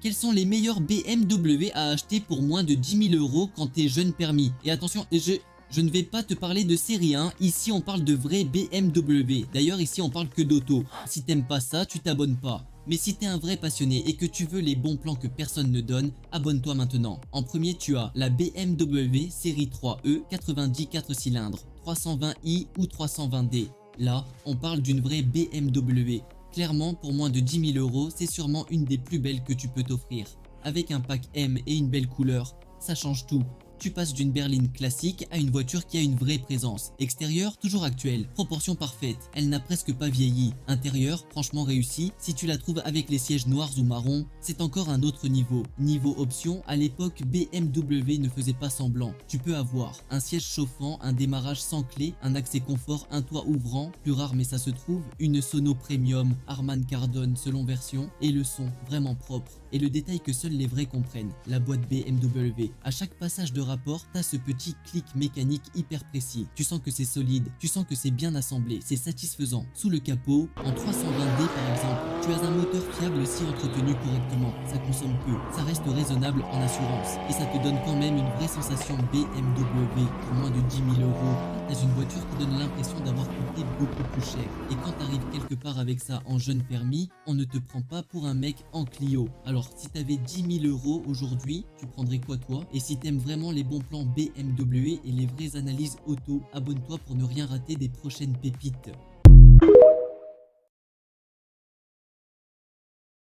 Quels sont les meilleurs BMW à acheter pour moins de 10 000 € quand t'es jeune permis? Et attention, je ne vais pas te parler de série 1, ici on parle de vrai BMW. D'ailleurs ici on parle que d'auto. Si t'aimes pas ça, tu t'abonnes pas. Mais si t'es un vrai passionné et que tu veux les bons plans que personne ne donne, abonne-toi maintenant. En premier, tu as la BMW série 3E 90 4 cylindres, 320i ou 320d. Là, on parle d'une vraie BMW. Clairement, pour moins de 10 000 €, c'est sûrement une des plus belles que tu peux t'offrir. Avec un pack M et une belle couleur, ça change tout. Tu passes d'une berline classique à une voiture qui a une vraie présence. Extérieur, toujours actuel, proportion parfaite, elle n'a presque pas vieilli. Intérieur, franchement réussi, si tu la trouves avec les sièges noirs ou marrons, c'est encore un autre niveau. Niveau option, à l'époque, BMW ne faisait pas semblant. Tu peux avoir un siège chauffant, un démarrage sans clé, un accès confort, un toit ouvrant, plus rare mais ça se trouve, une sono premium, Harman Kardon selon version, et le son, vraiment propre. Et le détail que seuls les vrais comprennent, la boîte BMW. À chaque passage de rapport, t'as ce petit clic mécanique hyper précis. Tu sens que c'est solide, tu sens que c'est bien assemblé, c'est satisfaisant. Sous le capot, en 320D par exemple, tu as un moteur fiable si entretenu correctement. Ça consomme peu, ça reste raisonnable en assurance. Et ça te donne quand même une vraie sensation BMW pour moins de 10 000 €. T'as une voiture qui donne l'impression d'avoir coûté beaucoup plus cher. Et quand t'arrives quelque part avec ça en jeune permis, on ne te prend pas pour un mec en Clio. Alors si t'avais 10 000 € aujourd'hui, tu prendrais quoi toi? Et si t'aimes vraiment les bons plans BMW et les vraies analyses auto, abonne-toi pour ne rien rater des prochaines pépites.